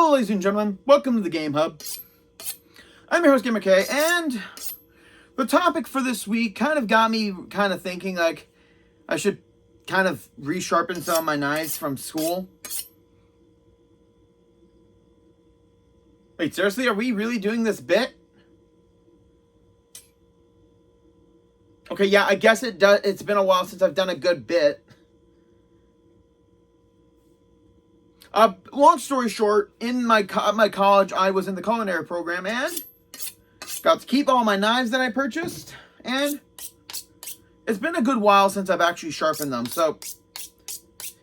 Hello, ladies and gentlemen. Welcome to the Game Hub. I'm your host, Gamer K, and the topic for this week kind of got me thinking like I should kind of resharpen some of my knives from school. Wait, seriously? Are we really doing this bit? Okay, yeah, I guess it does. It's been a while since I've done a good bit. Long story short, in my college, I was in the culinary program and got to keep all my knives that I purchased. And it's been a good while since I've actually sharpened them. So,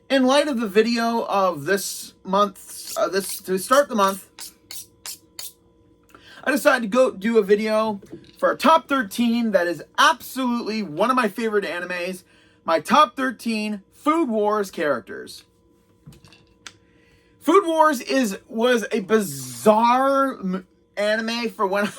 in light of the video of this month, to start the month, I decided to go do a video for a top 13 that is absolutely one of my favorite animes. My top 13 Food Wars characters. Food Wars was a bizarre anime for when,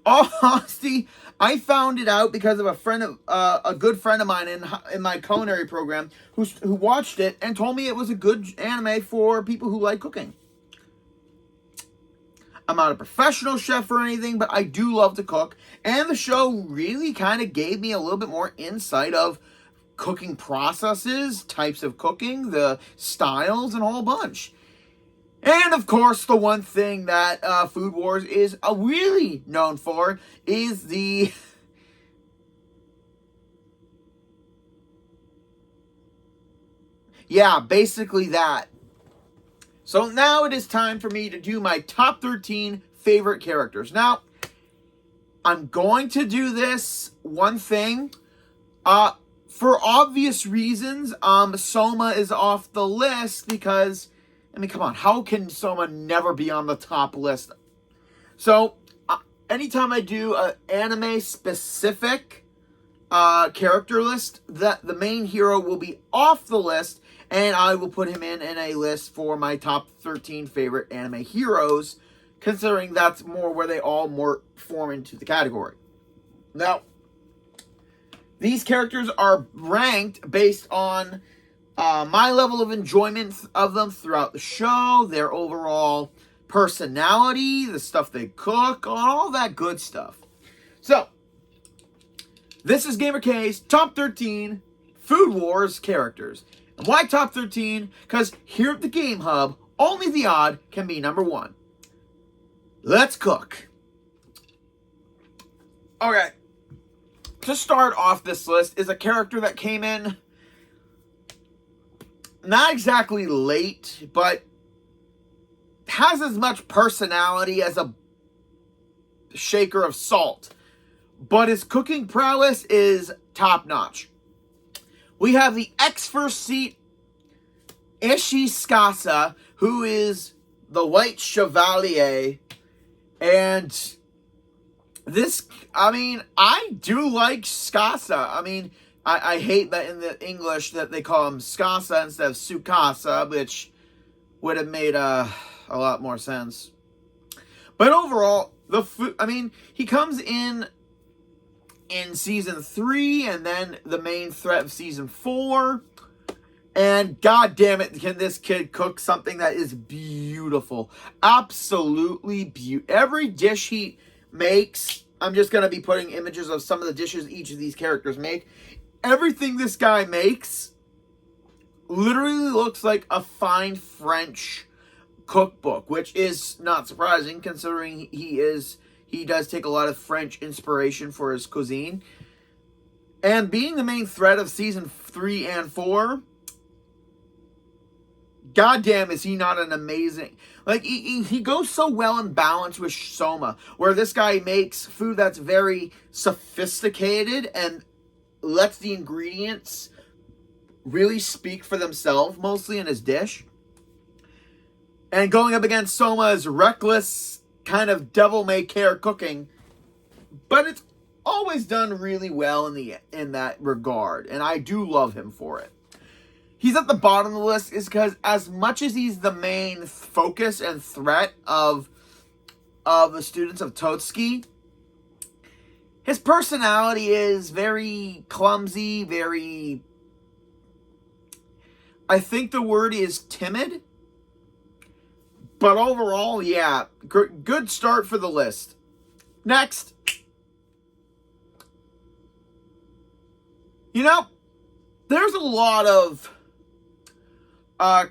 all honesty, I found it out because of a good friend of mine in my culinary program who watched it and told me it was a good anime for people who like cooking. I'm not a professional chef or anything, but I do love to cook, and the show really kind of gave me a little bit more insight of cooking processes, types of cooking, the styles, and a whole bunch. And of course, the one thing that Food Wars is really known for is the basically that. So now it is time for me to do my top 13 favorite characters. Now, I'm going to do this one thing. For obvious reasons, Soma is off the list because, come on, how can Soma never be on the top list? So, anytime I do an anime-specific character list, the main hero will be off the list, and I will put him in a list for my top 13 favorite anime heroes, considering that's more where they all more form into the category. Now, these characters are ranked based on my level of enjoyment of them throughout the show, their overall personality, the stuff they cook, all that good stuff. So, this is Gamer K's top 13 Food Wars characters. And why top 13? Because here at the Game Hub, only the odd can be number one. Let's cook. Okay. To start off this list is a character that came in not exactly late, but has as much personality as a shaker of salt. But his cooking prowess is top-notch. We have the ex-first seat Ishikasa, who is the White Chevalier, and this, I do like Skasa. I hate that in the English that they call him Skasa instead of Sukasa, which would have made a lot more sense. But overall, he comes in season 3, and then the main threat of season 4. And god damn it, can this kid cook something that is beautiful. Absolutely beautiful. Every dish he makes, I'm just going to be putting images of some of the dishes each of these characters make. Everything this guy makes literally looks like a fine French cookbook, which is not surprising considering he does take a lot of French inspiration for his cuisine. And being the main threat of season 3 and 4, goddamn, is he not an amazing... he goes so well in balance with Soma, where this guy makes food that's very sophisticated and lets the ingredients really speak for themselves, mostly in his dish. And going up against Soma's reckless, kind of devil-may-care cooking, but it's always done really well in that regard, and I do love him for it. He's at the bottom of the list is because as much as he's the main focus and threat of the students of Totsuki, his personality is very clumsy, I think the word is timid, But overall, yeah, good start for the list. Next. You know, there's a lot of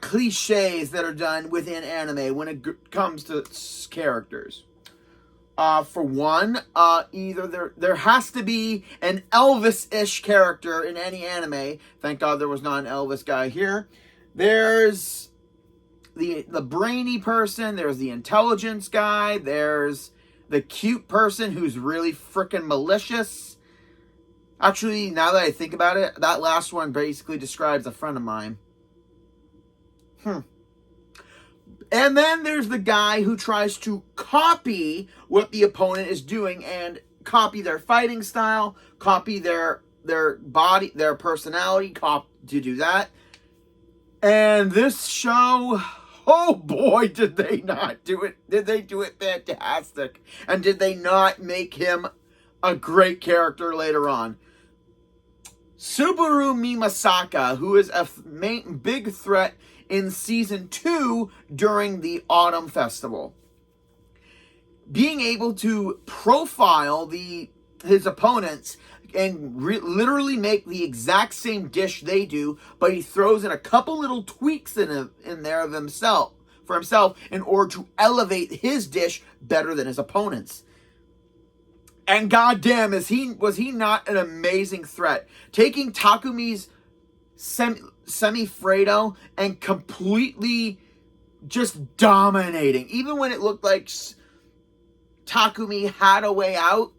cliches that are done within anime when it comes to characters. For one, either there has to be an Elvis-ish character in any anime. Thank God there was not an Elvis guy here. There's the brainy person. There's the intelligence guy. There's the cute person who's really freaking malicious. Actually, now that I think about it, that last one basically describes a friend of mine. And then there's the guy who tries to copy what the opponent is doing and copy their fighting style, copy their body, their personality, to do that. And this show, oh boy, did they not do it. Did they do it fantastic? And did they not make him a great character later on? Subaru Mimasaka, who is a big threat in Season 2 during the Autumn Festival. Being able to profile his opponents and literally make the exact same dish they do, but he throws in a couple little tweaks in there of himself in order to elevate his dish better than his opponent's. And goddamn, was he not an amazing threat? Taking Takumi's semi-Fredo and completely just dominating. Even when it looked like Takumi had a way out.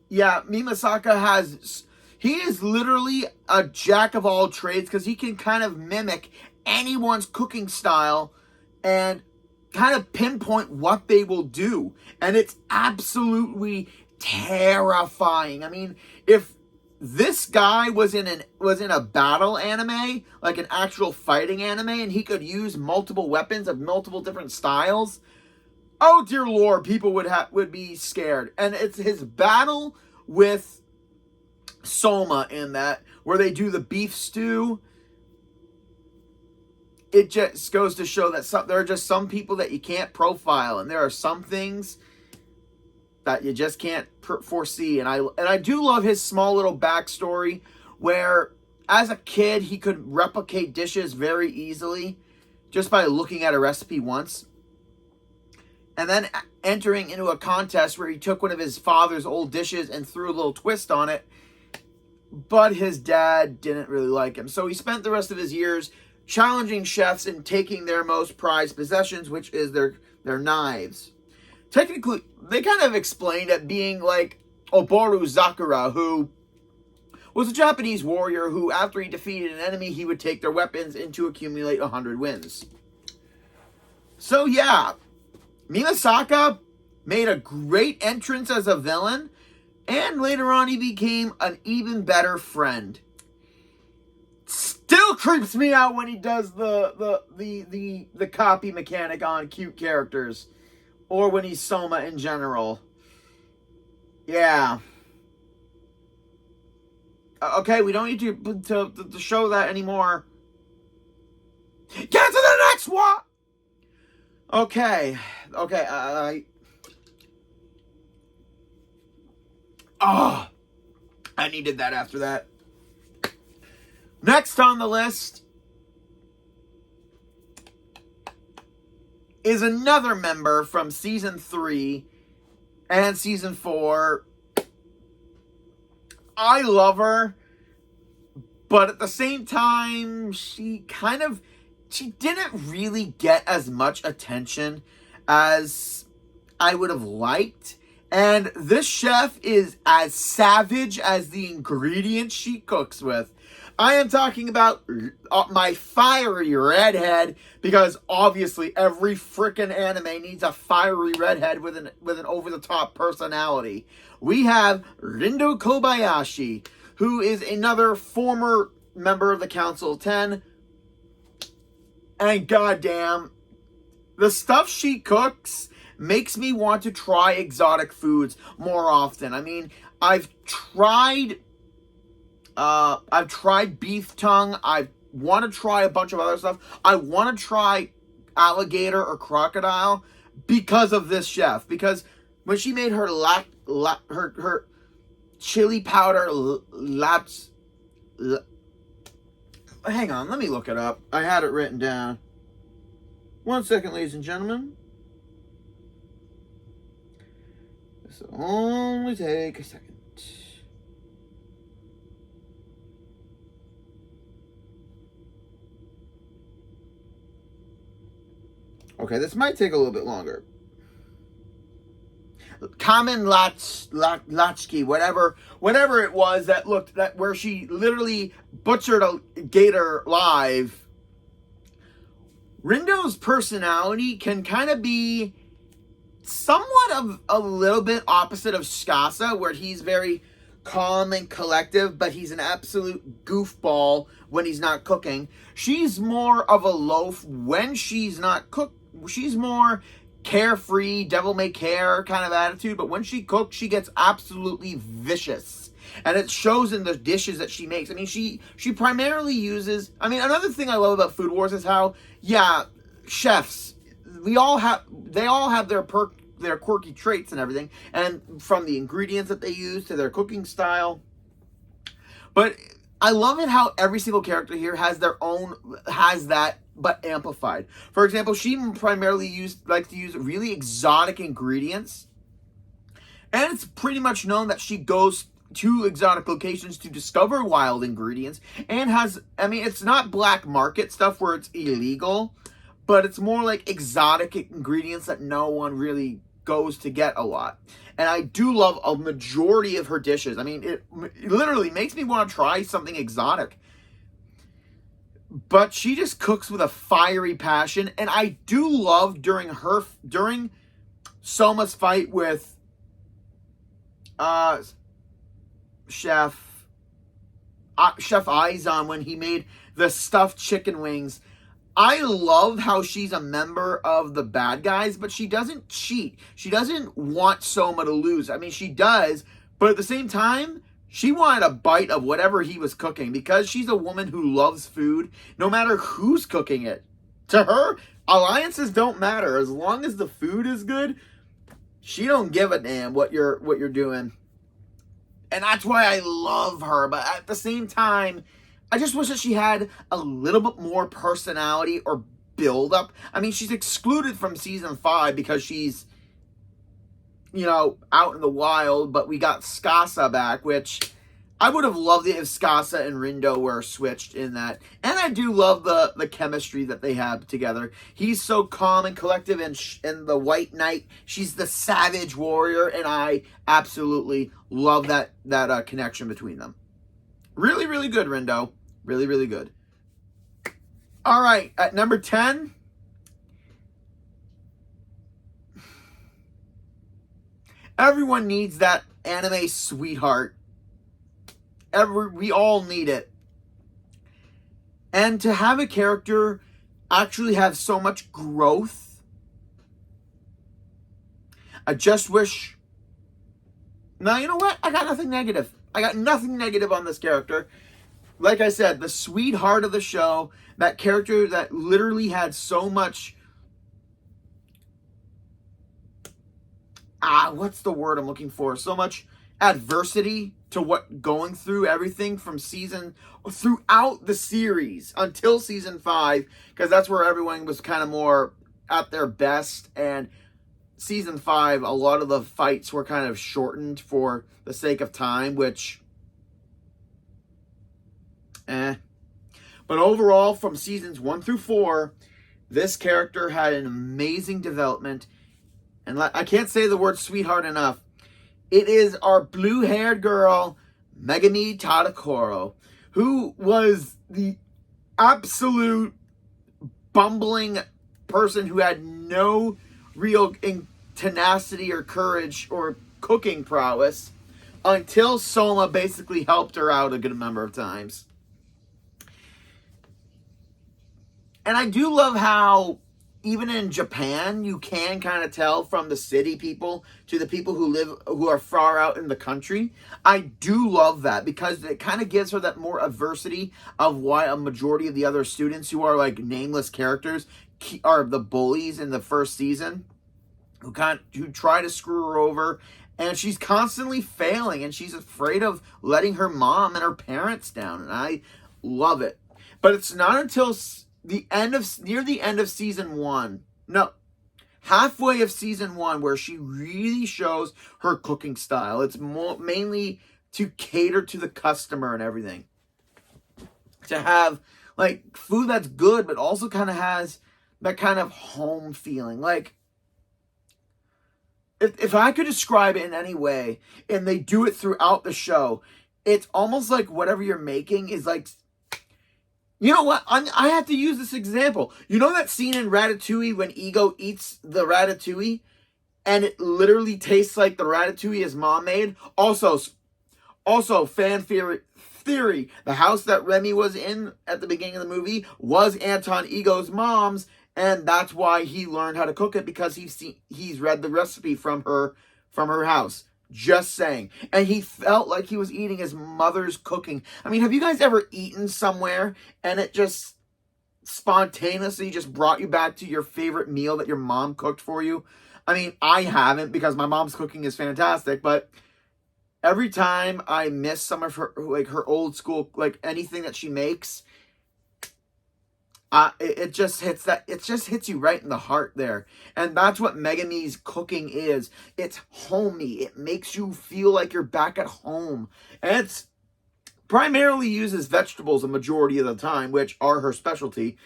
Yeah, Mimasaka he is literally a jack of all trades because he can kind of mimic anyone's cooking style and kind of pinpoint what they will do. And it's absolutely terrifying. I mean, if this guy was in a battle anime, like an actual fighting anime, and he could use multiple weapons of multiple different styles, oh dear Lord, people would be scared. And it's his battle with Soma in that, where they do the beef stew. It just goes to show that there are just some people that you can't profile, and there are some things that you just can't foresee. And I do love his small little backstory where as a kid he could replicate dishes very easily just by looking at a recipe once. And then entering into a contest where he took one of his father's old dishes and threw a little twist on it. But his dad didn't really like him. So he spent the rest of his years challenging chefs and taking their most prized possessions, which is their knives. Technically, they kind of explained it being like Oboru Zakura, who was a Japanese warrior who, after he defeated an enemy, he would take their weapons and to accumulate 100 wins. So yeah, Mimasaka made a great entrance as a villain, and later on he became an even better friend. Still creeps me out when he does the copy mechanic on cute characters. Or when he's Soma in general. Yeah. Okay, we don't need to show that anymore. Get to the next one! Okay. I needed that after that. Next on the list is another member from Season 3 and Season 4. I love her, but at the same time, she didn't really get as much attention as I would have liked. And this chef is as savage as the ingredients she cooks with. I am talking about my fiery redhead, because obviously every frickin' anime needs a fiery redhead with an over-the-top personality. We have Rindo Kobayashi, who is another former member of the Council of 10. And goddamn, the stuff she cooks makes me want to try exotic foods more often. I mean, I've tried beef tongue. I want to try a bunch of other stuff. I want to try alligator or crocodile because of this chef. Because when she made her her chili powder hang on, let me look it up. I had it written down. 1 second, ladies and gentlemen. This will only take a second. Okay, this might take a little bit longer. Common Latchkey, whatever it was that where she literally butchered a gator live. Rindo's personality can kind of be somewhat of a little bit opposite of Skasa, where he's very calm and collective, but he's an absolute goofball when he's not cooking. She's more of a loaf when she's not cooked. She's more carefree, devil-may-care kind of attitude, but when she cooks, she gets absolutely vicious. And it shows in the dishes that she makes. I mean, she primarily uses... I mean, another thing I love about Food Wars is how, yeah, chefs, they all have their quirky traits and everything, and from the ingredients that they use to their cooking style. But I love it how every single character here has that, but amplified. For example, she primarily likes to use really exotic ingredients. And it's pretty much known that she goes to exotic locations to discover wild ingredients. And it's not black market stuff where it's illegal, but it's more like exotic ingredients that no one really goes to get a lot. And I do love a majority of her dishes. I mean, it literally makes me want to try something exotic. But she just cooks with a fiery passion. And I do love during Soma's fight with Chef Izan when he made the stuffed chicken wings. I love how she's a member of the bad guys, but she doesn't cheat. She doesn't want Soma to lose. I mean, she does, but at the same time, she wanted a bite of whatever he was cooking because she's a woman who loves food, no matter who's cooking it. To her, alliances don't matter. As long as the food is good, she don't give a damn what you're doing. And that's why I love her. But at the same time, I just wish that she had a little bit more personality or build up. I mean, she's excluded from season 5 because she's, out in the wild, but we got Skasa back, which I would have loved it if Skasa and Rindo were switched in that. And I do love the chemistry that they have together. He's so calm and collective, and the White Knight, she's the savage warrior, and I absolutely love that connection between them. Really, really good, Rindo. Really, really good. All right, at number 10... everyone needs that anime sweetheart. We all need it. And to have a character actually have so much growth, I just wish... Now, you know what? I got nothing negative. I got nothing negative on this character. Like I said, the sweetheart of the show, that character that literally had so much... what's the word I'm looking for? So much adversity to what going through everything from throughout the series until season 5, because that's where everyone was kind of more at their best. And season 5, a lot of the fights were kind of shortened for the sake of time, which, But overall, from seasons 1 through 4, this character had an amazing development. And I can't say the word sweetheart enough. It is our blue-haired girl, Megami Tadakoro, who was the absolute bumbling person who had no real tenacity or courage or cooking prowess until Soma basically helped her out a good number of times. And I do love how even in Japan, you can kind of tell from the city people to the people who are far out in the country. I do love that because it kind of gives her that more adversity of why a majority of the other students who are like nameless characters are the bullies in the first season who try to screw her over, and she's constantly failing, and she's afraid of letting her mom and her parents down, and I love it. But it's not until near the end of season 1, no, halfway of season 1, where she really shows her cooking style. It's mainly to cater to the customer and everything. To have like food that's good, but also kind of has that kind of home feeling. Like, if I could describe it in any way, and they do it throughout the show, it's almost like whatever you're making is like, you know what? I have to use this example. You know that scene in Ratatouille when Ego eats the ratatouille, and it literally tastes like the ratatouille his mom made? Also, fan theory, the house that Remy was in at the beginning of the movie was Anton Ego's mom's, and that's why he learned how to cook it, because he's read the recipe from her house. Just saying. And he felt like he was eating his mother's cooking. I mean, have you guys ever eaten somewhere and it just spontaneously just brought you back to your favorite meal that your mom cooked for you? I mean, I haven't, because my mom's cooking is fantastic, but every time I miss some of her, like her old school, like anything that she makes, it just hits you right in the heart there. And that's what Megumi's cooking is. It's homey. It makes you feel like you're back at home. And it's primarily uses vegetables a majority of the time, which are her specialty.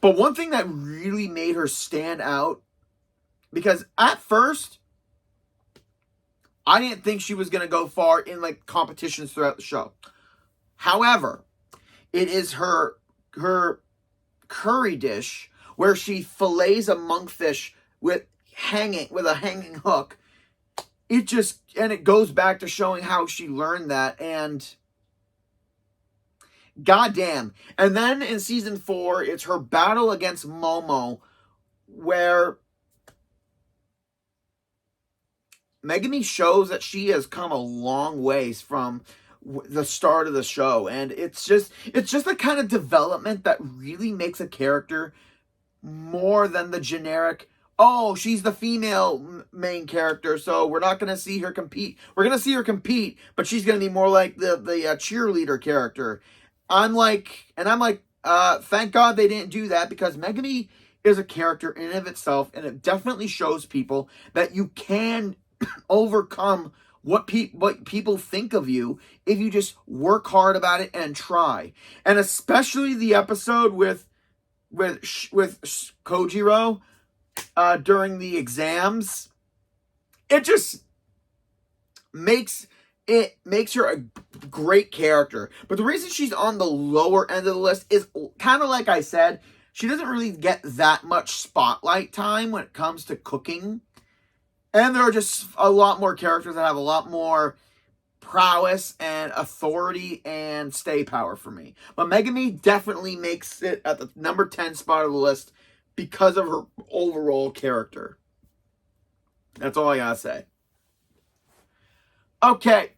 But one thing that really made her stand out, because at first, I didn't think she was going to go far in like competitions throughout the show. However, it is her curry dish where she fillets a monkfish with a hanging hook. It goes back to showing how she learned that, and goddamn. And then in season 4, it's her battle against Momo, where Megumi shows that she has come a long ways from the start of the show, and it's just the kind of development that really makes a character more than the generic, oh, she's the female main character, so we're not going to see her compete. We're going to see her compete, but she's going to be more like the cheerleader character. I'm like, thank God they didn't do that, because Megumi is a character in and of itself, and it definitely shows people that you can overcome what people think of you if you just work hard about it and try. And especially the episode with Kojiro during the exams, it just makes her a great character. But the reason she's on the lower end of the list is kind of like I said, she doesn't really get that much spotlight time when it comes to cooking. And there are just a lot more characters that have a lot more prowess and authority and stay power for me. But Megumi definitely makes it at the number 10 spot of the list because of her overall character. That's all I gotta say. Okay.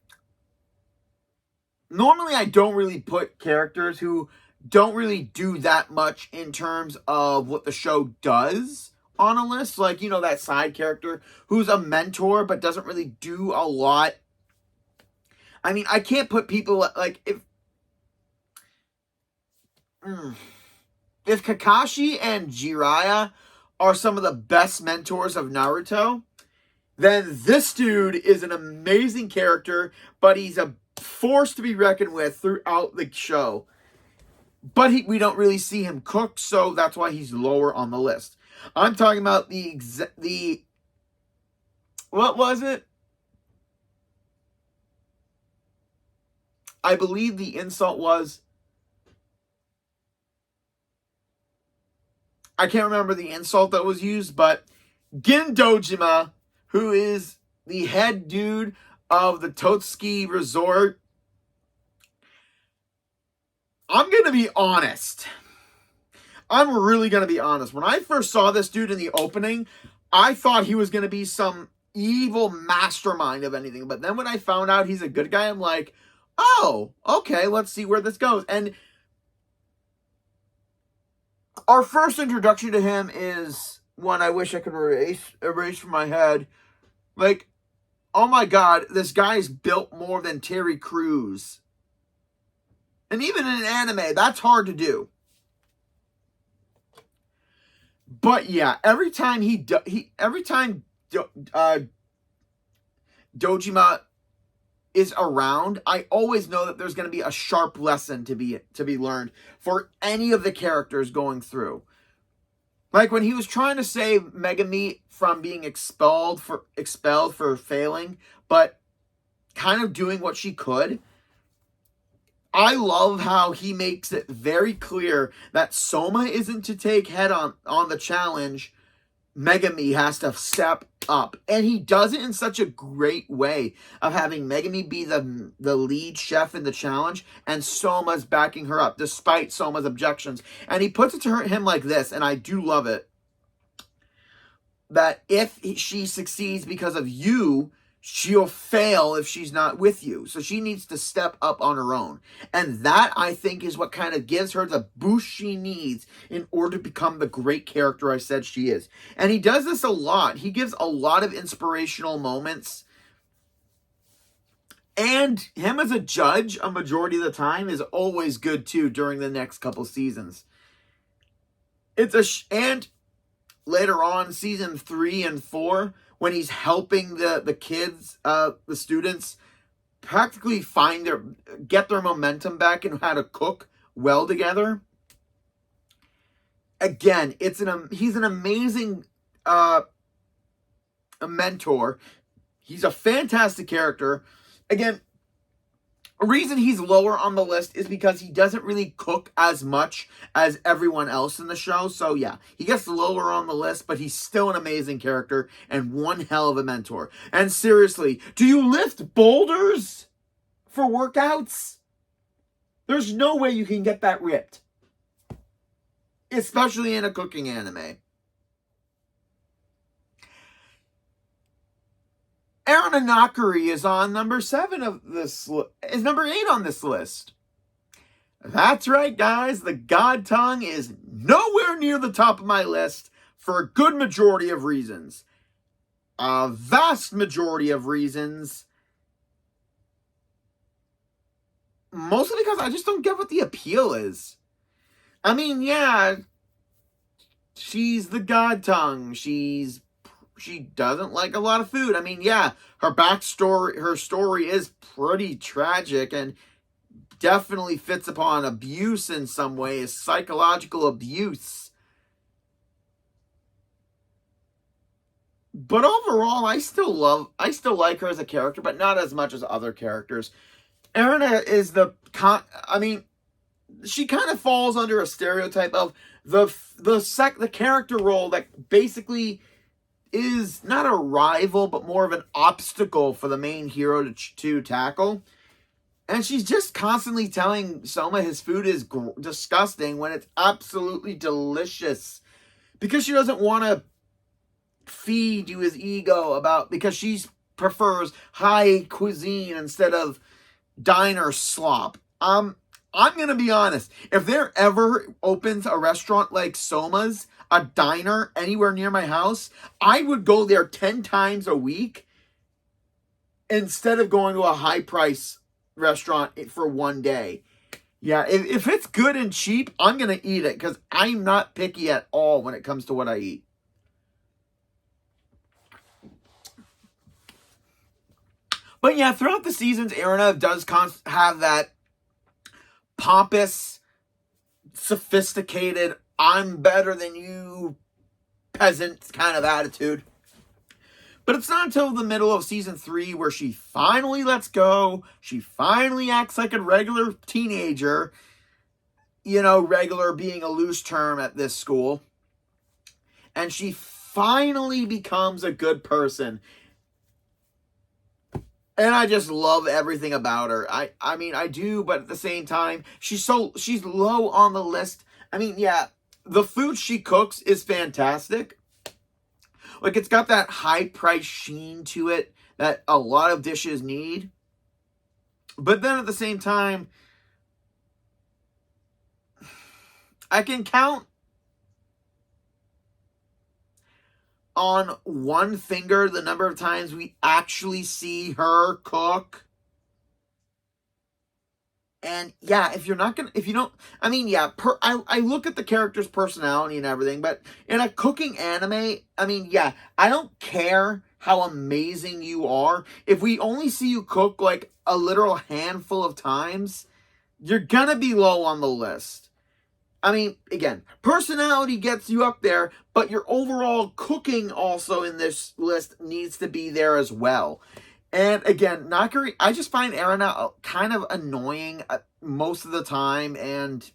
Normally I don't really put characters who don't really do that much in terms of what the show does on a list, like, you know, that side character who's a mentor but doesn't really do a lot. I mean, I can't put people like if Kakashi and Jiraiya are some of the best mentors of Naruto, then this dude is an amazing character, but he's a force to be reckoned with throughout the show. But we don't really see him cook, so that's why he's lower on the list. I'm talking about the what was it? I believe the insult was, I can't remember the insult that was used, but Gindojima, who is the head dude of the Totsuki Resort, I'm going to be honest. I'm really going to be honest. When I first saw this dude in the opening, I thought he was going to be some evil mastermind of anything. But then when I found out he's a good guy, I'm like, oh, okay, let's see where this goes. And Our first introduction to him is one I wish I could erase from my head. Like, oh my god, this guy's built more than Terry Crews. And even in an anime, that's hard to do. But yeah, every time Dojima is around, I always know that there's going to be a sharp lesson to be learned for any of the characters going through. Like when he was trying to save Megami from being expelled for failing, but kind of doing what she could. I love how he makes it very clear that Soma isn't to take head on the challenge. Megami has to step up. And he does it in such a great way of having Megami be the lead chef in the challenge and Soma's backing her up despite Soma's objections. And he puts it to him like this, and I do love it, that if she succeeds because of you, she'll fail if she's not with you. So she needs to step up on her own. And that, I think, is what kind of gives her the boost she needs in order to become the great character I said she is. And he does this a lot. He gives a lot of inspirational moments. And him as a judge a majority of the time is always good too during the next couple seasons. And later on, season 3 and 4, when he's helping the kids, the students, practically get their momentum back and how to cook well together. Again, he's an amazing a mentor. He's a fantastic character. Again, a reason he's lower on the list is because he doesn't really cook as much as everyone else in the show. So yeah, he gets lower on the list, but he's still an amazing character and one hell of a mentor. And seriously, do you lift boulders for workouts? There's no way you can get that ripped. Especially in a cooking anime. Aaron Anakari is on number 7 of this, is number 8 on this list. That's right, guys. The God Tongue is nowhere near the top of my list for a good majority of reasons. A vast majority of reasons. Mostly because I just don't get what the appeal is. I mean, yeah, she's the God Tongue. She doesn't like a lot of food. I mean, yeah, her story is pretty tragic and definitely fits upon abuse in some ways, psychological abuse. But overall, I still like her as a character, but not as much as other characters. Erina is she kind of falls under a stereotype of the character role that basically is not a rival, but more of an obstacle for the main hero to tackle. And she's just constantly telling Soma his food is disgusting when it's absolutely delicious. Because she doesn't want to feed you his ego because she prefers high cuisine instead of diner slop. I'm going to be honest. If there ever opens a restaurant like Soma's, a diner anywhere near my house, I would go there 10 times a week instead of going to a high price restaurant for one day. Yeah, if it's good and cheap, I'm going to eat it because I'm not picky at all when it comes to what I eat. But yeah, throughout the seasons, Erina does have that pompous, sophisticated, I'm better than you peasant kind of attitude. But it's not until the middle of season 3 where she finally lets go. She finally acts like a regular teenager. You know, regular being a loose term at this school. And she finally becomes a good person. And I just love everything about her. I mean, I do, but at the same time, she's low on the list. I mean, yeah, the food she cooks is fantastic. Like, it's got that high price sheen to it that a lot of dishes need. But then at the same time, I can count on one finger the number of times we actually see her cook. And yeah, if you don't, I mean, yeah, I look at the character's personality and everything, but in a cooking anime, I mean, yeah, I don't care how amazing you are. If we only see you cook like a literal handful of times, you're gonna be low on the list. I mean, again, personality gets you up there, but your overall cooking also in this list needs to be there as well. And again, Nakari, I just find Erina kind of annoying most of the time. And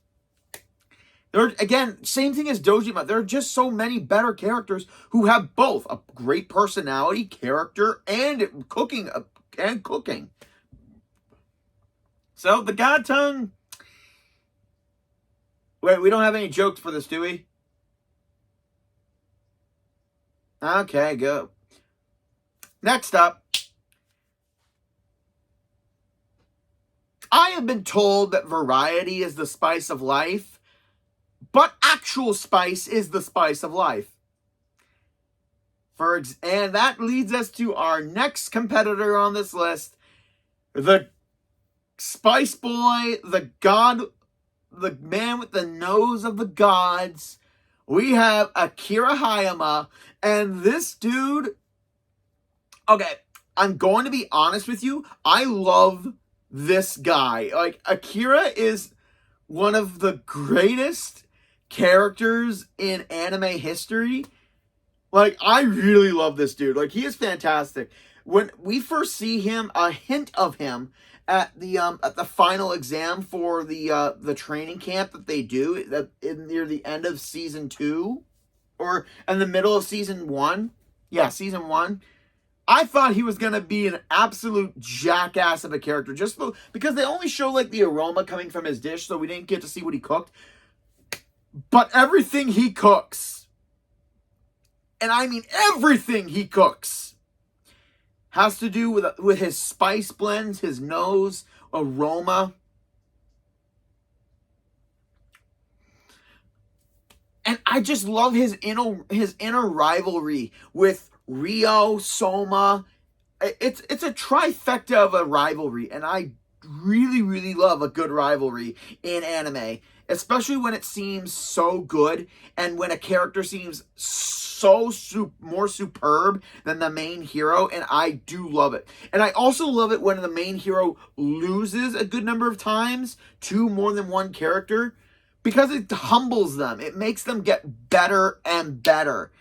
there, again, same thing as Dojima. There are just so many better characters who have both a great personality, character, and cooking. So the God Tongue. Wait, we don't have any jokes for this, do we? Okay, good. Next up. I have been told that variety is the spice of life, but actual spice is the spice of life. And that leads us to our next competitor on this list, the Spice Boy, the man with the nose of the gods. We have Akira Hayama, and this dude, okay, I'm going to be honest with you, I love this guy. Like, Akira is one of the greatest characters in anime history. Like, I really love this dude. Like, he is fantastic. When we first see him, a hint of him at the final exam for the training camp that they do near the end of season 2 or in the middle of season 1. Yeah, season 1. I thought he was going to be an absolute jackass of a character just because they only show like the aroma coming from his dish, so we didn't get to see what he cooked. But everything he cooks, and I mean everything he cooks, has to do with his spice blends, his nose, aroma. And I just love his inner rivalry with Ryo, Soma. It's a trifecta of a rivalry, and I really, really love a good rivalry in anime, especially when it seems so good and when a character seems so more superb than the main hero, and I do love it. And I also love it when the main hero loses a good number of times to more than one character, because it humbles them. It makes them get better and better.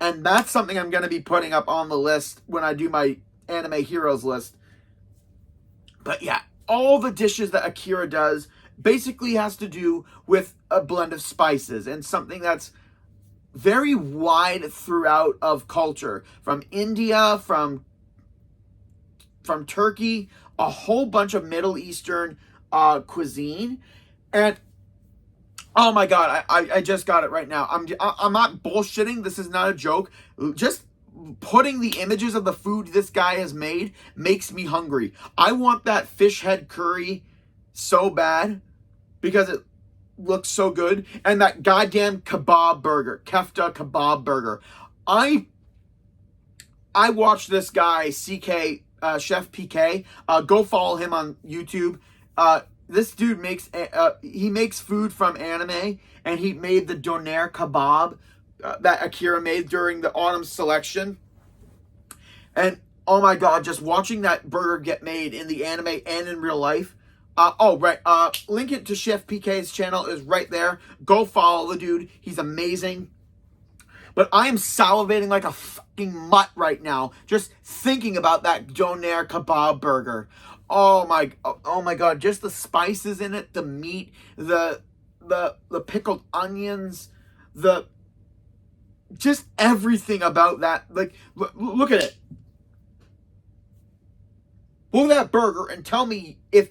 And that's something I'm going to be putting up on the list when I do my anime heroes list. But yeah, all the dishes that Akira does basically has to do with a blend of spices and something that's very wide throughout of culture. From India, from Turkey, a whole bunch of Middle Eastern cuisine. And oh my God, I just got it right now. I'm not bullshitting. This is not a joke. Just putting the images of the food this guy has made makes me hungry. I want that fish head curry so bad because it looks so good. And that goddamn kebab burger, kefta kebab burger. I watched this guy, Chef PK. Go follow him on YouTube. This dude makes food from anime, and he made the doner kebab that Akira made during the autumn selection. And oh my God, just watching that burger get made in the anime and in real life. Link it to Chef PK's channel is right there. Go follow the dude. He's amazing. But I am salivating like a fucking mutt right now, just thinking about that doner kebab burger. Oh my God, just the spices in it, the meat, the pickled onions, just everything about that. Like, look at it. Look at that burger and tell me if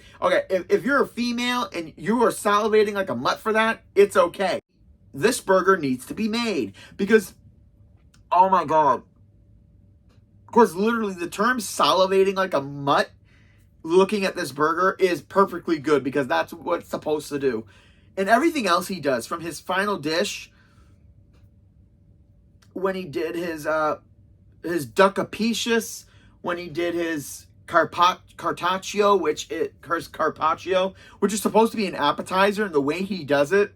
you're a female and you are salivating like a mutt for that, it's okay. This burger needs to be made because, oh my God. Of course, literally the term salivating like a mutt looking at this burger is perfectly good because that's what it's supposed to do. And everything else he does, from his final dish, when he did his Duckapicious, when he did his Carpaccio, which is supposed to be an appetizer, and the way he does it.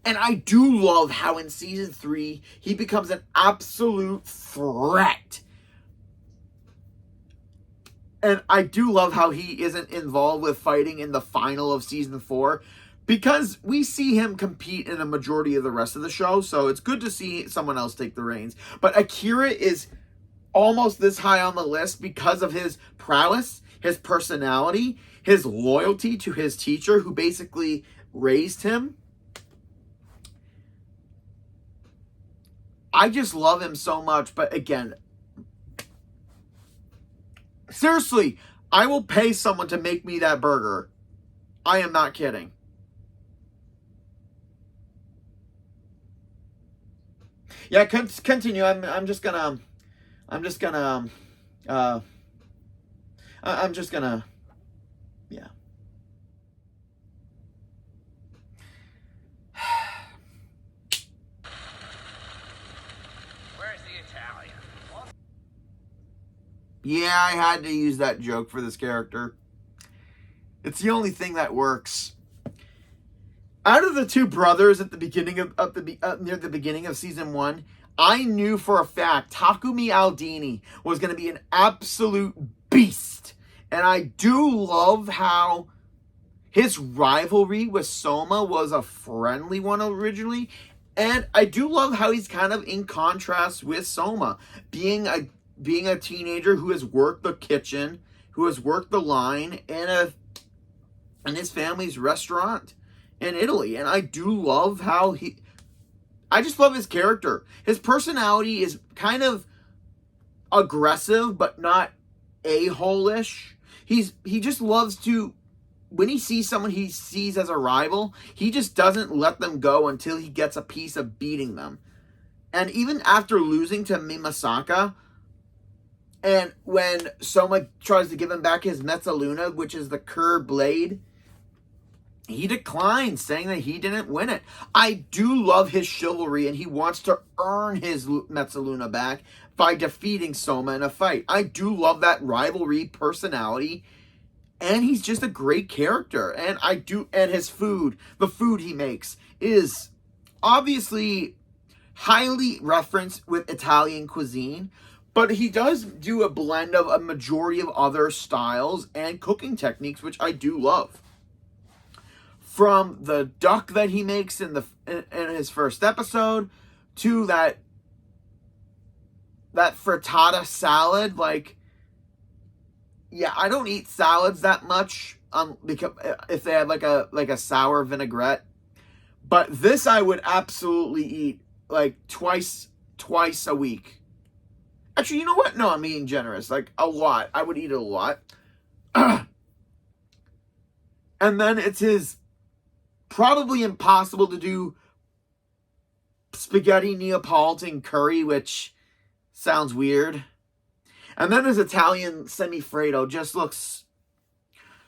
And I do love how in season 3 he becomes an absolute threat. And I do love how he isn't involved with fighting in the final of season 4, because we see him compete in a majority of the rest of the show, so it's good to see someone else take the reins. But Akira is almost this high on the list because of his prowess, his personality, his loyalty to his teacher who basically raised him. I just love him so much, but again, seriously, I will pay someone to make me that burger. I am not kidding. Yeah, continue. I'm just gonna, yeah. Where's the Italian? Yeah, I had to use that joke for this character. It's the only thing that works. Out of the two brothers at the beginning near the beginning of season 1, I knew for a fact Takumi Aldini was going to be an absolute beast. And I do love how his rivalry with Soma was a friendly one originally. And I do love how he's kind of in contrast with Soma, being a teenager who has worked the kitchen, who has worked the line in his family's restaurant in Italy. And I do love how I just love his character. His personality is kind of aggressive, but not a-hole-ish. He just loves to, when he sees someone he sees as a rival, he just doesn't let them go until he gets a piece of beating them. And even after losing to Mimasaka, and when Soma tries to give him back his Mezzaluna, which is the curved blade, he declines, saying that he didn't win it. I do love his chivalry, and he wants to earn his Mezzaluna back by defeating Soma in a fight. I do love that rivalry personality, and he's just a great character. And his food, the food he makes, is obviously highly referenced with Italian cuisine, but he does do a blend of a majority of other styles and cooking techniques, which I do love. From the duck that he makes in his first episode to that frittata salad, like, yeah, I don't eat salads that much because if they have like a sour vinaigrette, but this I would absolutely eat like twice a week. Actually, you know what? No, I'm being generous. Like a lot. I would eat it a lot. And then it's his probably impossible to do spaghetti Neapolitan curry, which sounds weird. And then his Italian semifreddo just looks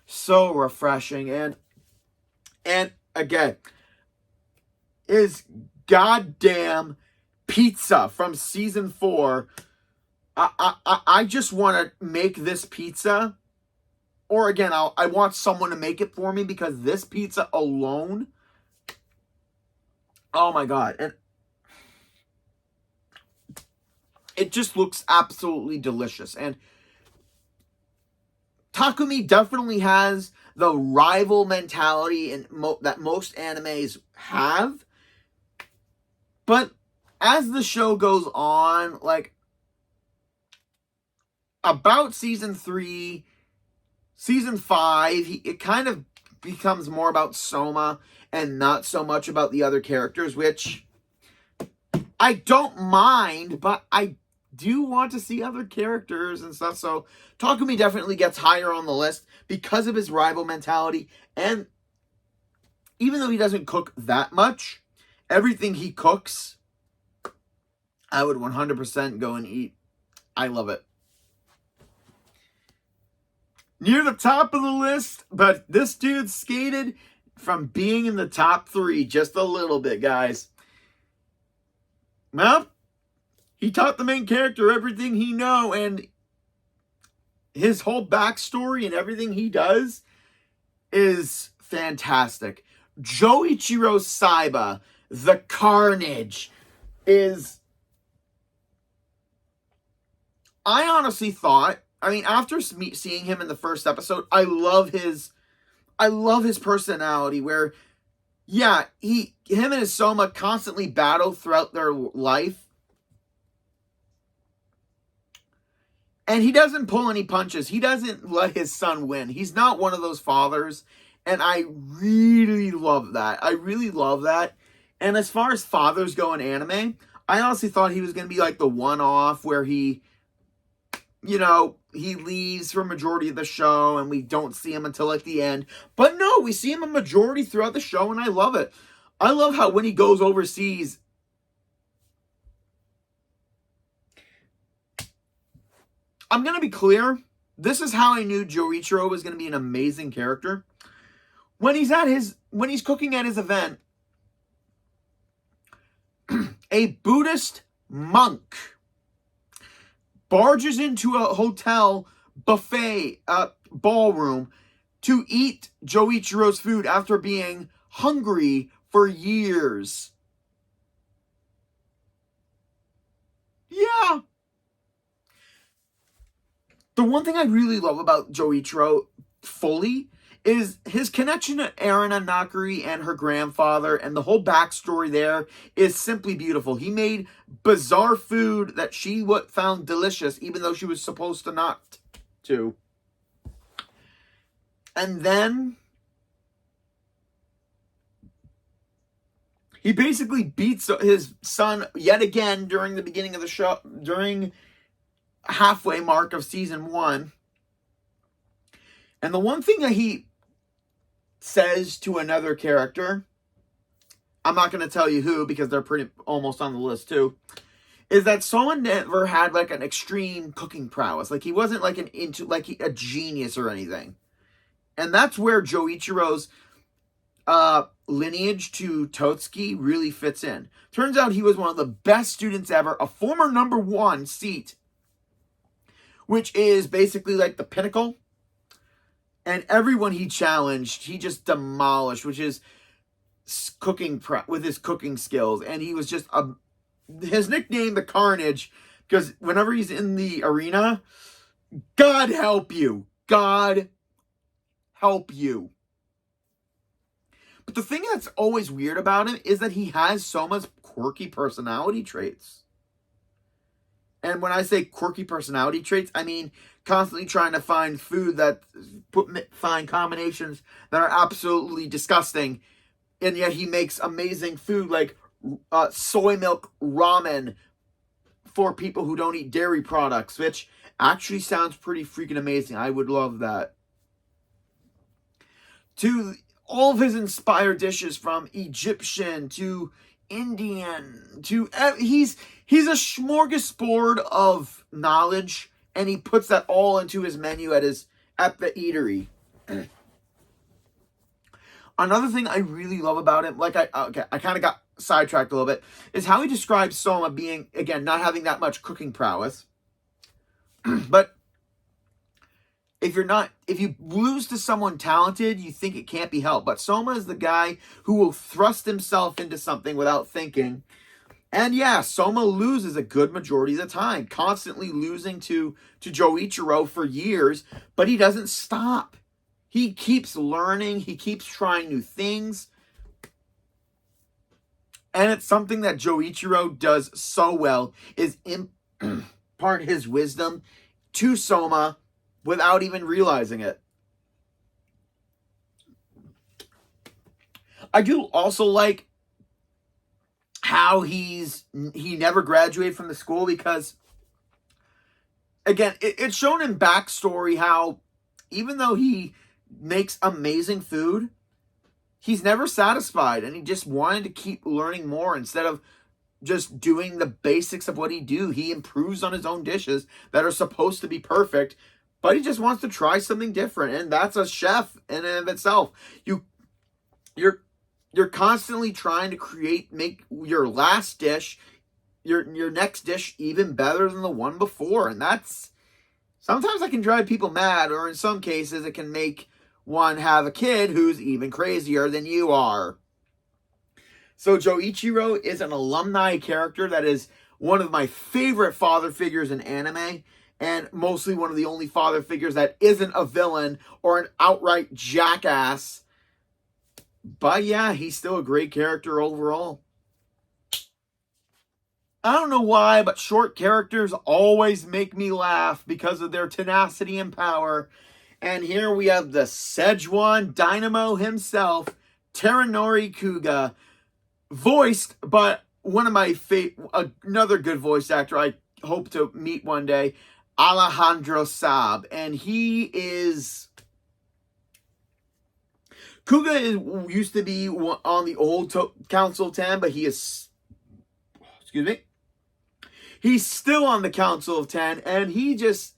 so refreshing. And again, his goddamn pizza from season 4. I just want to make this pizza. Or again, I want someone to make it for me, because this pizza alone, oh my God. And it just looks absolutely delicious. And Takumi definitely has the rival mentality that most animes have. But as the show goes on, like about season 3, season 5, it kind of becomes more about Soma and not so much about the other characters, which I don't mind, but I do want to see other characters and stuff. So Takumi definitely gets higher on the list because of his rival mentality. And even though he doesn't cook that much, everything he cooks, I would 100% go and eat. I love it. Near the top of the list, but this dude skated from being in the top 3 just a little bit, guys. well, he taught the main character everything he know, and his whole backstory and everything he does is fantastic. Joichiro Saiba, the Carnage, is... I honestly thought, I mean, after seeing him in the first episode, I love his personality where, yeah, him and his Soma constantly battle throughout their life. And he doesn't pull any punches. He doesn't let his son win. He's not one of those fathers. And I really love that. I really love that. And as far as fathers go in anime, I honestly thought he was going to be like the one-off where he, you know, he leaves for a majority of the show and we don't see him until like the end. But no, we see him a majority throughout the show and I love it. I love how when he goes overseas, I'm going to be clear. This is how I knew Joichiro was going to be an amazing character. When he's cooking at his event, a Buddhist monk barges into a hotel buffet ballroom to eat Joichiro's food after being hungry for years. Yeah. The one thing I really love about Joichiro fully is his connection to Erina Nakari and her grandfather, and the whole backstory there is simply beautiful. He made bizarre food that she found delicious, even though she was supposed to not to. And then he basically beats his son yet again during the beginning of the show, during halfway mark of season 1. And the one thing that he says to another character, I'm not going to tell you who because they're pretty almost on the list too, is that someone never had like an extreme cooking prowess. Like he wasn't like a genius or anything. And that's where Joichiro's lineage to Totsuki really fits in. Turns out he was one of the best students ever, a former #1 seat, which is basically like the pinnacle. And everyone he challenged, he just demolished, which is cooking with his cooking skills. And he was just his nickname, the Carnage, because whenever he's in the arena, God help you. God help you. But the thing that's always weird about him is that he has Soma's quirky personality traits. And when I say quirky personality traits, I mean constantly trying to find food find combinations that are absolutely disgusting. And yet he makes amazing food like soy milk ramen for people who don't eat dairy products, which actually sounds pretty freaking amazing. I would love that. To all of his inspired dishes, from Egyptian to Indian to he's a smorgasbord of knowledge, and he puts that all into his menu at the eatery. Another thing I really love about him, I kind of got sidetracked a little bit, is how he describes Soma being, again, not having that much cooking prowess. But if you lose to someone talented, you think it can't be helped. But Soma is the guy who will thrust himself into something without thinking. And yeah, Soma loses a good majority of the time, constantly losing to Joichiro for years, but he doesn't stop. He keeps learning, he keeps trying new things. And it's something that Joichiro does so well, is impart his wisdom to Soma without even realizing it. I do also like how he never graduated from the school, because, again, it's shown in backstory how even though he makes amazing food, he's never satisfied, and he just wanted to keep learning more. Instead of just doing the basics of what he improves on his own dishes that are supposed to be perfect, but he just wants to try something different. And that's a chef in and of itself. You're constantly trying to make your last dish, your next dish even better than the one before. And that's, sometimes that can drive people mad, or in some cases it can make one have a kid who's even crazier than you are. So Joichiro is an alumni character that is one of my favorite father figures in anime, and mostly one of the only father figures that isn't a villain or an outright jackass. But yeah, he's still a great character overall. I don't know why, but short characters always make me laugh because of their tenacity and power. And here we have the Szechuan Dynamo himself, Teranori Kuga, voiced by one of my another good voice actor I hope to meet one day, Alejandro Saab. And he is... Kuga used to be on the old Council of 10, but he is... Excuse me. He's still on the Council of 10, and he's just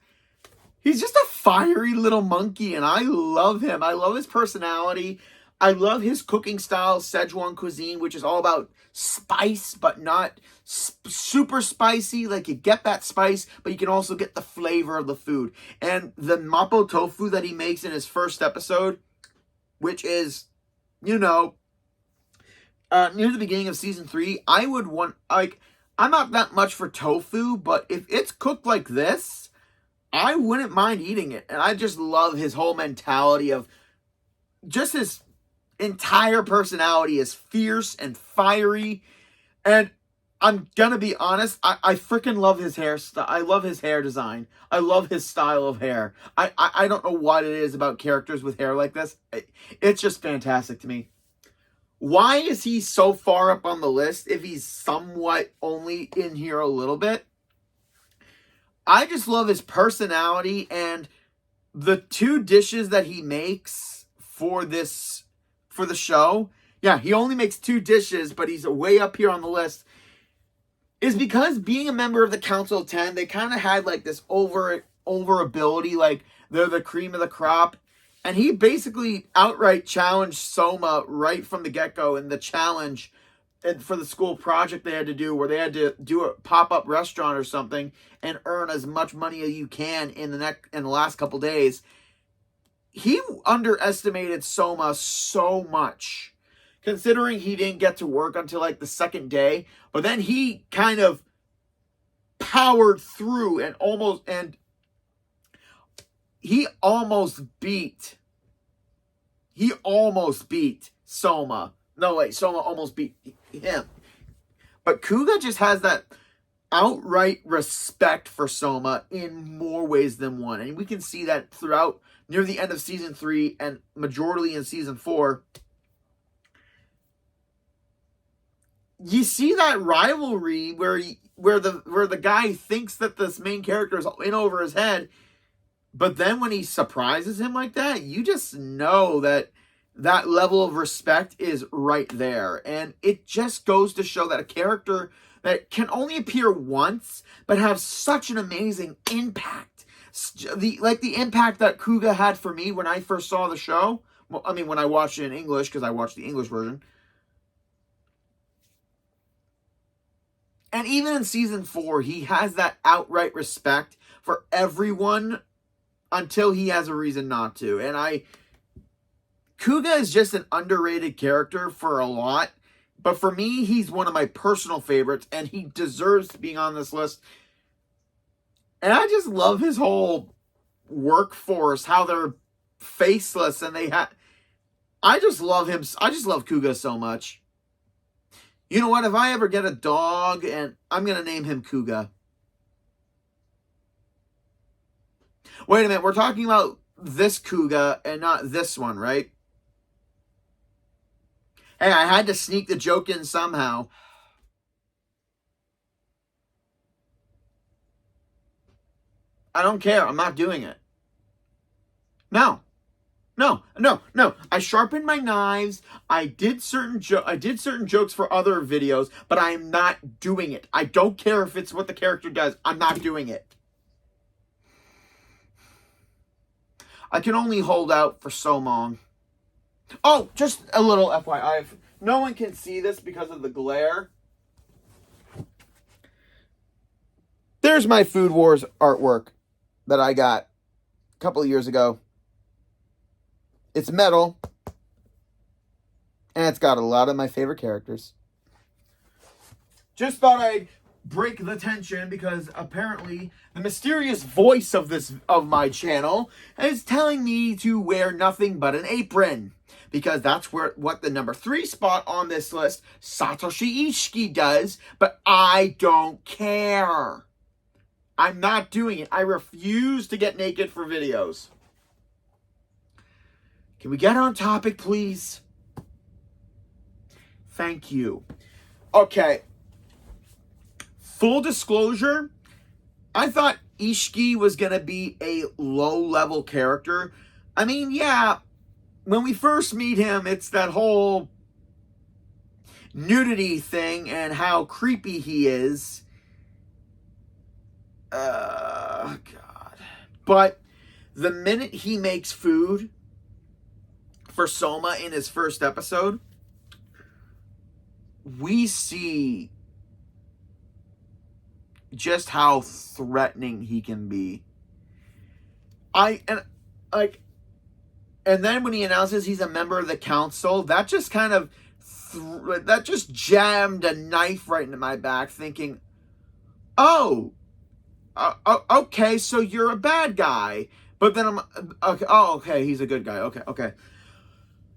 a fiery little monkey, and I love him. I love his personality. I love his cooking style, Szechuan cuisine, which is all about spice, but not super spicy. Like, you get that spice, but you can also get the flavor of the food. And the mapo tofu that he makes in his first episode, which is, near the beginning of season 3, I would want, I'm not that much for tofu, but if it's cooked like this, I wouldn't mind eating it. And I just love his whole mentality of just his entire personality is fierce and fiery. And I'm gonna be honest, I freaking love his hairstyle. I love his hair design. I love his style of hair. I don't know what it is about characters with hair like this. It's just fantastic to me. Why is he so far up on the list if he's somewhat only in here a little bit? I just love his personality, and the 2 dishes that he makes for the show. Yeah, he only makes 2 dishes, but he's way up here on the list. Is because being a member of the Council of 10, they kind of had like this over ability, like they're the cream of the crop. And he basically outright challenged Soma right from the get-go in the challenge for the school project they had to do, where they had to do a pop-up restaurant or something and earn as much money as you can in the last couple days. He underestimated Soma so much, considering he didn't get to work until like the second day. But then he kind of powered through and he almost beat Soma. No, wait, Soma almost beat him. But Kuga just has that outright respect for Soma in more ways than one. And we can see that throughout near the end of season 3 and majority in season 4. You see that rivalry where the guy thinks that this main character is in over his head. But then when he surprises him like that, you just know that level of respect is right there. And it just goes to show that a character that can only appear once, but have such an amazing impact. The impact that Kuga had for me when I first saw the show. Well, I mean, when I watched it in English, because I watched the English version. And even in season 4, he has that outright respect for everyone until he has a reason not to. And Kuga is just an underrated character for a lot. But for me, he's one of my personal favorites, and he deserves being on this list. And I just love his whole workforce, how they're faceless, and I just love him. I just love Kuga so much. You know what? If I ever get a dog, and I'm going to name him Kuga. Wait a minute, we're talking about this Kuga and not this one, right? Hey, I had to sneak the joke in somehow. I don't care. I'm not doing it. No. I sharpened my knives. I did certain jokes for other videos, but I'm not doing it. I don't care if it's what the character does. I'm not doing it. I can only hold out for so long. Oh, just a little FYI. No one can see this because of the glare. there's my Food Wars artwork that I got a couple of years ago. It's metal, and it's got a lot of my favorite characters. Just thought I'd break the tension because apparently the mysterious voice of my channel is telling me to wear nothing but an apron, because that's what the number 3 spot on this list, Satoshi Ishiki, does, but I don't care. I'm not doing it. I refuse to get naked for videos. Can we get on topic, please? Thank you. Okay. Full disclosure, I thought Ishiki was going to be a low-level character. I mean, yeah, when we first meet him, it's that whole nudity thing and how creepy he is. God. But the minute he makes food for Soma in his first episode, we see just how threatening he can be. And then when he announces he's a member of the council, that just kind of that just jammed a knife right into my back, thinking, okay, so you're a bad guy. But then okay, he's a good guy. Okay.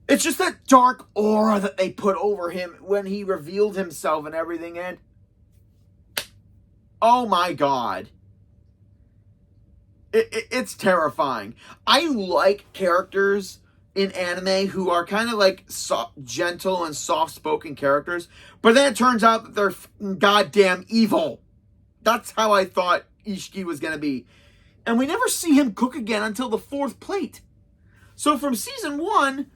It's just that dark aura that they put over him when he revealed himself and everything, and oh my God. It's terrifying. I like characters in anime who are kind of like gentle and soft-spoken characters, but then it turns out that they're goddamn evil. That's how I thought Ishiki was going to be. And we never see him cook again until the 4th plate. So from season 1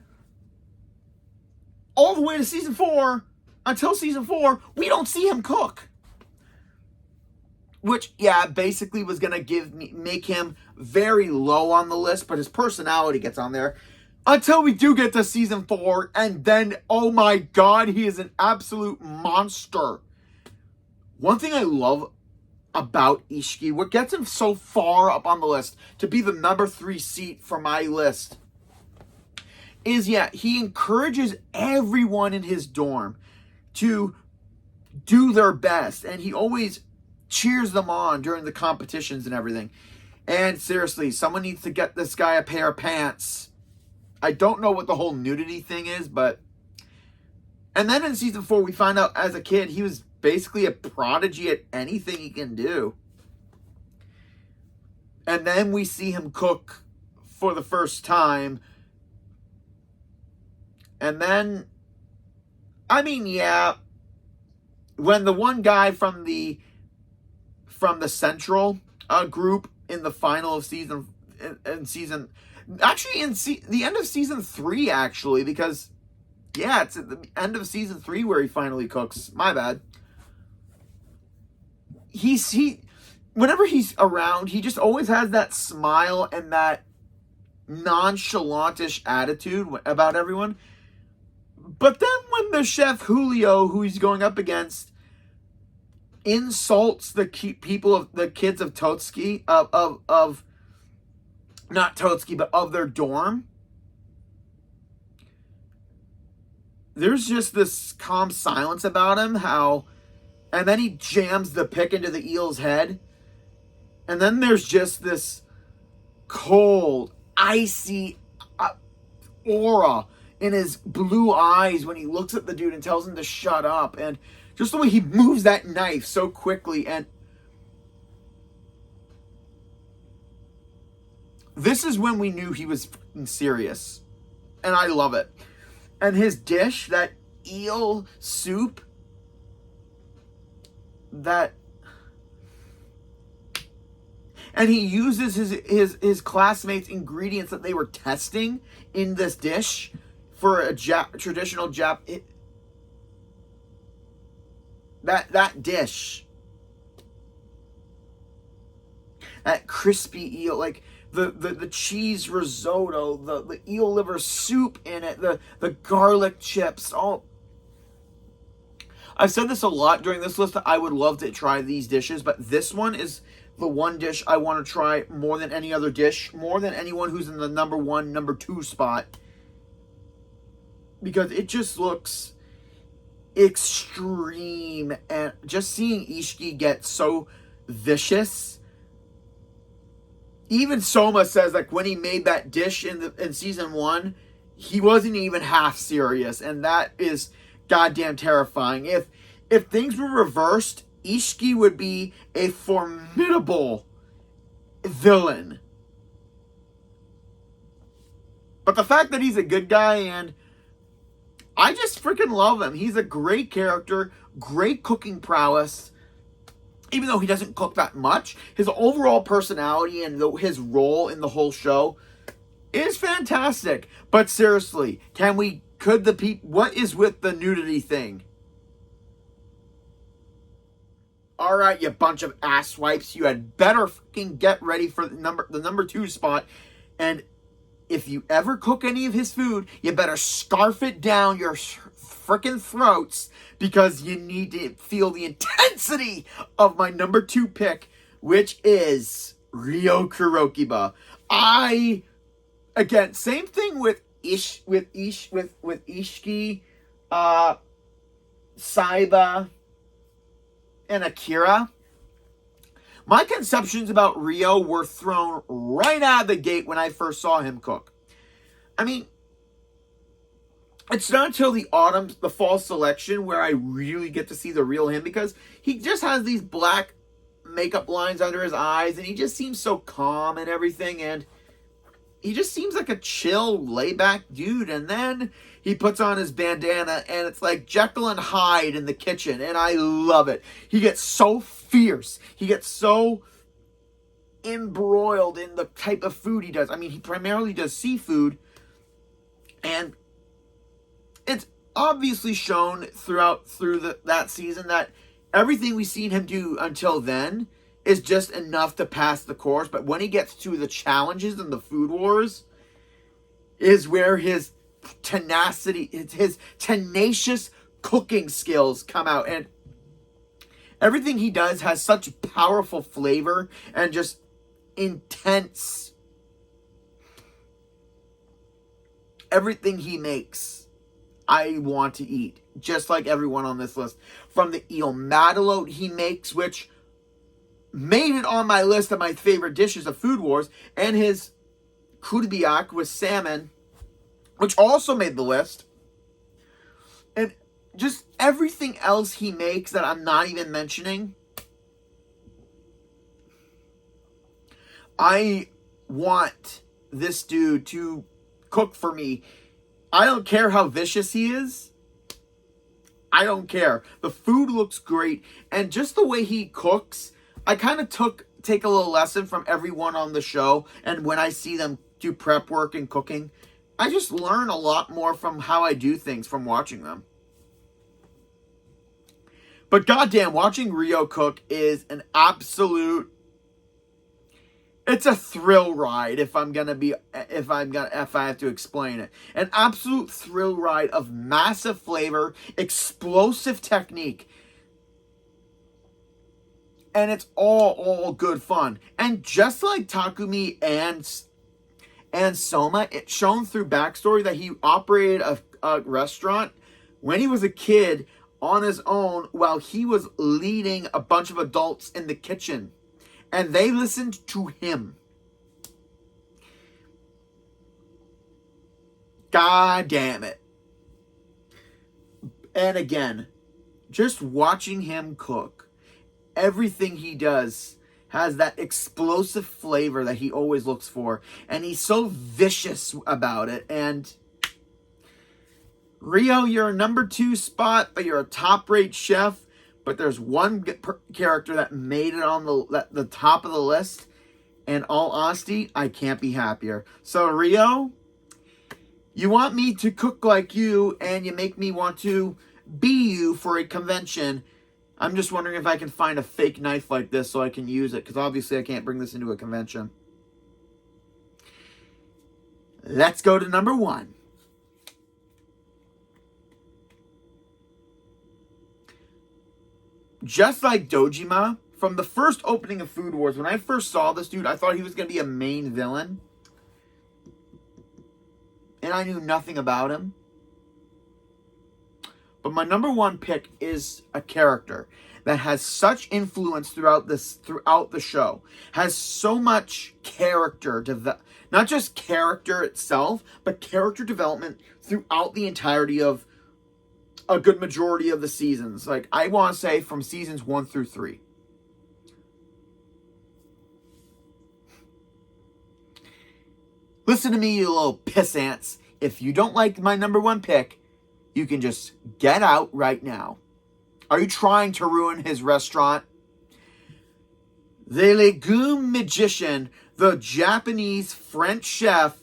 all the way to season 4, until season 4, we don't see him cook. Which, yeah, basically was going to make him very low on the list, but his personality gets on there. Until we do get to season 4, and then, oh my God, he is an absolute monster. One thing I love about Ishiki, what gets him so far up on the list to be the number 3 seat for my list, is, yeah, he encourages everyone in his dorm to do their best, and he always cheers them on during the competitions and everything. And seriously, someone needs to get this guy a pair of pants. I don't know what the whole nudity thing is, but... And then in season 4, we find out as a kid, he was basically a prodigy at anything he can do. And then we see him cook for the first time. And then, I mean, yeah, when the one guy from the Central group in the final of the end of season 3, actually, because, yeah, it's at the end of season 3 where he finally cooks. My bad. Whenever he's around, he just always has that smile and that nonchalantish attitude about everyone. But then when the chef Julio, who he's going up against, insults the people of the kids of Totsuki, of not Totsuki, but of their dorm, there's just this calm silence about him, and then he jams the pick into the eel's head, and then there's just this cold, icy aura in his blue eyes when he looks at the dude and tells him to shut up, and just the way he moves that knife so quickly, and this is when we knew he was serious, and I love it. And his dish, that eel soup, and he uses his classmates' ingredients that they were testing in this dish for a traditional that dish, that crispy eel, like the cheese risotto, the eel liver soup in it, the garlic chips, all. I've said this a lot during this list. I would love to try these dishes, but this one is the one dish I want to try more than any other dish, more than anyone who's in the number 1, number 2 spot, because it just looks extreme. And just seeing Ishiki get so vicious. Even Soma says, like, when he made that dish in season 1, he wasn't even half serious, and that is goddamn terrifying. If things were reversed, Ishiki would be a formidable villain. But the fact that he's a good guy, and I just freaking love him. He's a great character, great cooking prowess. Even though he doesn't cook that much, his overall personality and his role in the whole show is fantastic. But seriously, what is with the nudity thing? Alright, you bunch of asswipes. You had better fucking get ready for the number 2 spot. And if you ever cook any of his food, you better scarf it down your freaking throats, because you need to feel the intensity of my number 2 pick, which is Ryo Kurokiba. Again, same thing with Ishiki, Saiba, and Akira. My conceptions about Ryo were thrown right out of the gate when I first saw him cook. I mean, it's not until the fall selection where I really get to see the real him, because he just has these black makeup lines under his eyes, and he just seems so calm and everything, and he just seems like a chill, laid-back dude. And then he puts on his bandana, and it's like Jekyll and Hyde in the kitchen, and I love it. He gets so fierce. He gets so embroiled in the type of food he does. I mean, he primarily does seafood, and it's obviously shown through that season that everything we've seen him do until then is just enough to pass the course. But when he gets to the challenges and the food wars is where his tenacity, his tenacious cooking skills come out. And everything he does has such powerful flavor and just intense. Everything he makes, I want to eat, just like everyone on this list. From the eel madalote he makes, which made it on my list of my favorite dishes of Food Wars, and his kurubiak with salmon, which also made the list. And just everything else he makes that I'm not even mentioning. I want this dude to cook for me. I don't care how vicious he is. I don't care. The food looks great, and just the way he cooks, I kind of take a little lesson from everyone on the show, and when I see them do prep work and cooking, I just learn a lot more from how I do things from watching them. But goddamn, watching Ryo cook is an absolute, it's a thrill ride if I have to explain it. An absolute thrill ride of massive flavor, explosive technique. And it's all good fun. And just like Takumi and Soma, it's shown through backstory that he operated a restaurant when he was a kid on his own while he was leading a bunch of adults in the kitchen. And they listened to him. God damn it. And again, just watching him cook, everything he does has that explosive flavor that he always looks for. And he's so vicious about it. And Ryo, you're a number 2 spot, but you're a top-rate chef. But there's one character that made it on the top of the list. And all honesty, I can't be happier. So Ryo, you want me to cook like you, and you make me want to be you for a convention. I'm just wondering if I can find a fake knife like this so I can use it, because obviously I can't bring this into a convention. Let's go to number 1. just like Dojima, from the first opening of Food Wars, when I first saw this dude, I thought he was going to be a main villain. And I knew nothing about him. But my number one pick is a character that has such influence throughout the show. Has so much character, not just character itself, but character development throughout the entirety of a good majority of the seasons. Like, I want to say from seasons 1 through 3. Listen to me, you little pissants. If you don't like my number one pick, you can just get out right now. Are you trying to ruin his restaurant? The Legume Magician, the Japanese French chef.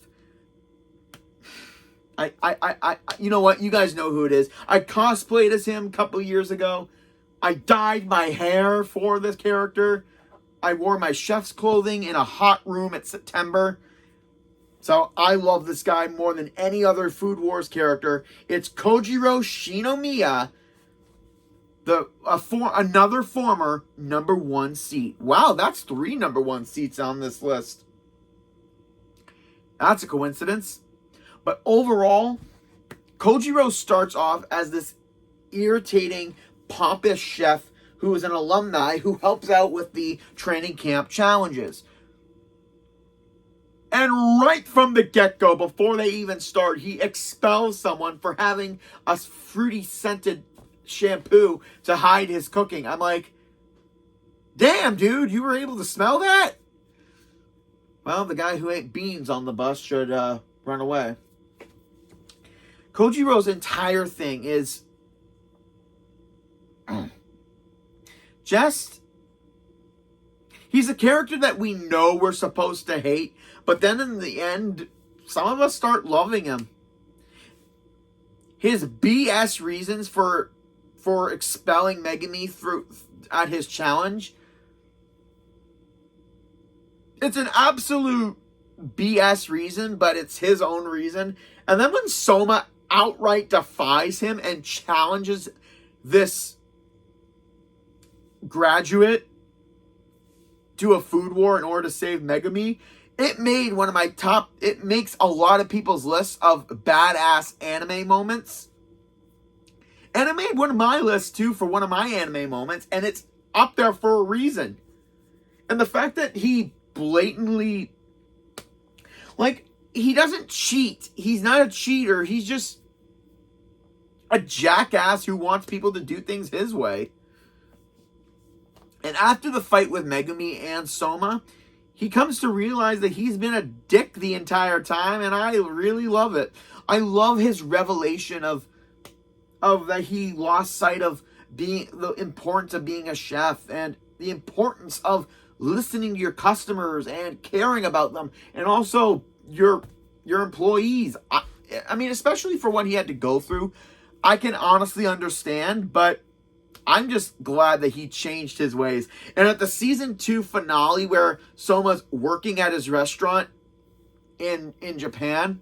You know what? You guys know who it is. I cosplayed as him a couple years ago. I dyed my hair for this character. I wore my chef's clothing in a hot room at September. So I love this guy more than any other Food Wars character. It's Kojiro Shinomiya, another former number one seat. Wow, that's 3 number one seats on this list. That's a coincidence. But overall, Kojiro starts off as this irritating, pompous chef who is an alumni who helps out with the training camp challenges. And right from the get-go, before they even start, he expels someone for having a fruity scented shampoo to hide his cooking. I'm like, damn, dude, you were able to smell that? Well, the guy who ate beans on the bus should run away. Kojiro's entire thing is just... He's a character that we know we're supposed to hate, but then in the end, some of us start loving him. His BS reasons for expelling Megumi at his challenge, it's an absolute BS reason, but it's his own reason. And then when Soma outright defies him and challenges this graduate to a food war in order to save Megumi, it makes a lot of people's lists of badass anime moments. And it made one of my lists too for one of my anime moments, and it's up there for a reason. And the fact that he blatantly, he doesn't cheat. He's not a cheater. He's just a jackass who wants people to do things his way. And after the fight with Megumi and Soma, he comes to realize that he's been a dick the entire time, and I really love it. I love his revelation of that he lost sight of the importance of being a chef and the importance of listening to your customers and caring about them, and also your employees. I mean, especially for what he had to go through, I can honestly understand, but I'm just glad that he changed his ways. And at the season 2 finale, where Soma's working at his restaurant in Japan,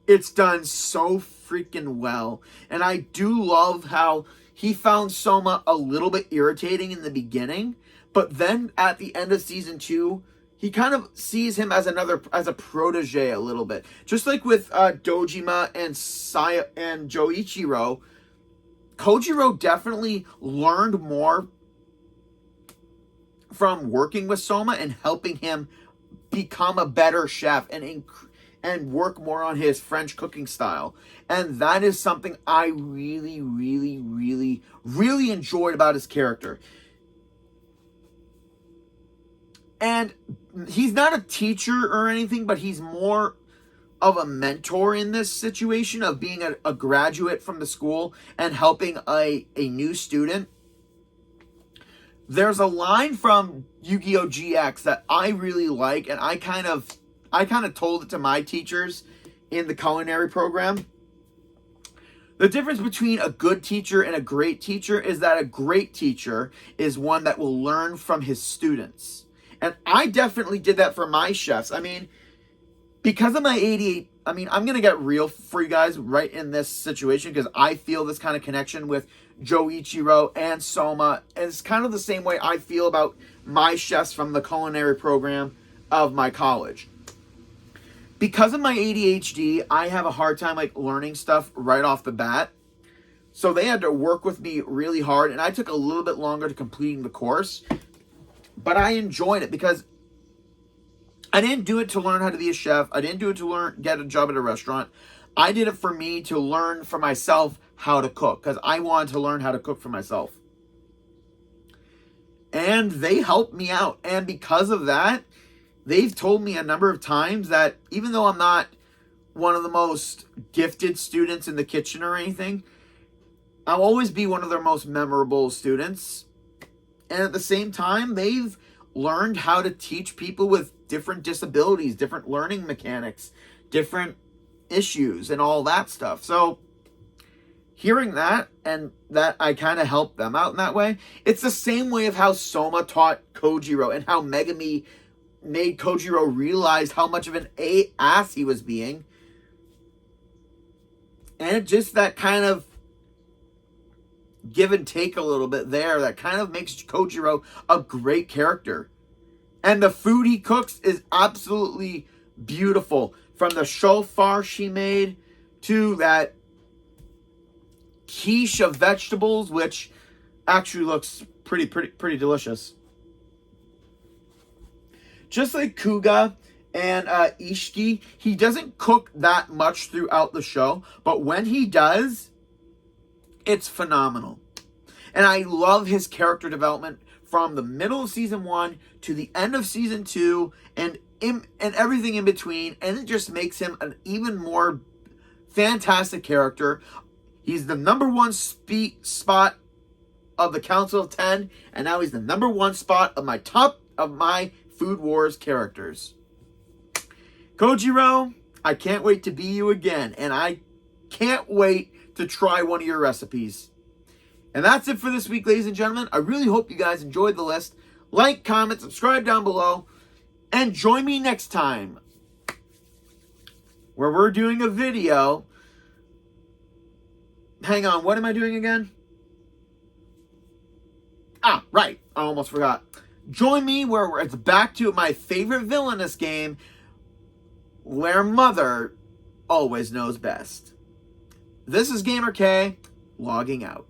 it's done so freaking well. And I do love how he found Soma a little bit irritating in the beginning, but then at the end of season 2, he kind of sees him as a protege a little bit. Just like with Dojima and Joichiro, Kojiro definitely learned more from working with Soma and helping him become a better chef and work more on his French cooking style. And that is something I really, really, really, really enjoyed about his character. And he's not a teacher or anything, but he's more of a mentor in this situation of being a graduate from the school and helping a new student. There's a line from Yu-Gi-Oh! GX that I really like, and I kind of told it to my teachers in the culinary program. The difference between a good teacher and a great teacher is that a great teacher is one that will learn from his students. And I definitely did that for my chefs. I mean, because of my I mean, I'm going to get real for you guys right in this situation because I feel this kind of connection with Joichiro and Soma. And it's kind of the same way I feel about my chefs from the culinary program of my college. Because of my ADHD, I have a hard time like learning stuff right off the bat. So they had to work with me really hard, and I took a little bit longer to completing the course. But I enjoyed it because I didn't do it to learn how to be a chef. I didn't do it to get a job at a restaurant. I did it for me to learn for myself how to cook because I wanted to learn how to cook for myself. And they helped me out. And because of that, they've told me a number of times that even though I'm not one of the most gifted students in the kitchen or anything, I'll always be one of their most memorable students. And at the same time, they've learned how to teach people with different disabilities, different learning mechanics, different issues, and all that stuff. So hearing that, and that I kind of helped them out in that way, it's the same way of how Soma taught Kojiro and how Megami made Kojiro realize how much of an ass he was being. And just that kind of give and take a little bit there that kind of makes Kojiro a great character. And the food he cooks is absolutely beautiful. From the shofar she made to that quiche of vegetables, which actually looks pretty delicious. Just like Kuga and Ishiki, he doesn't cook that much throughout the show, but when he does, it's phenomenal. And I love his character development from the middle of season 1 to the end of season 2 and everything in between. And it just makes him an even more fantastic character. He's the number 1 spot of the Council of 10. And now he's the number 1 spot of my top of my Food Wars characters. Kojiro, I can't wait to be you again. And I can't wait to try one of your recipes. And that's it for this week, ladies and gentlemen. I really hope you guys enjoyed the list. Like, comment, subscribe down below. And join me next time, where we're doing a video. Hang on, what am I doing again? Ah, right. I almost forgot. Join me where it's back to my favorite villainous game, where Mother always knows best. This is Gamer K, logging out.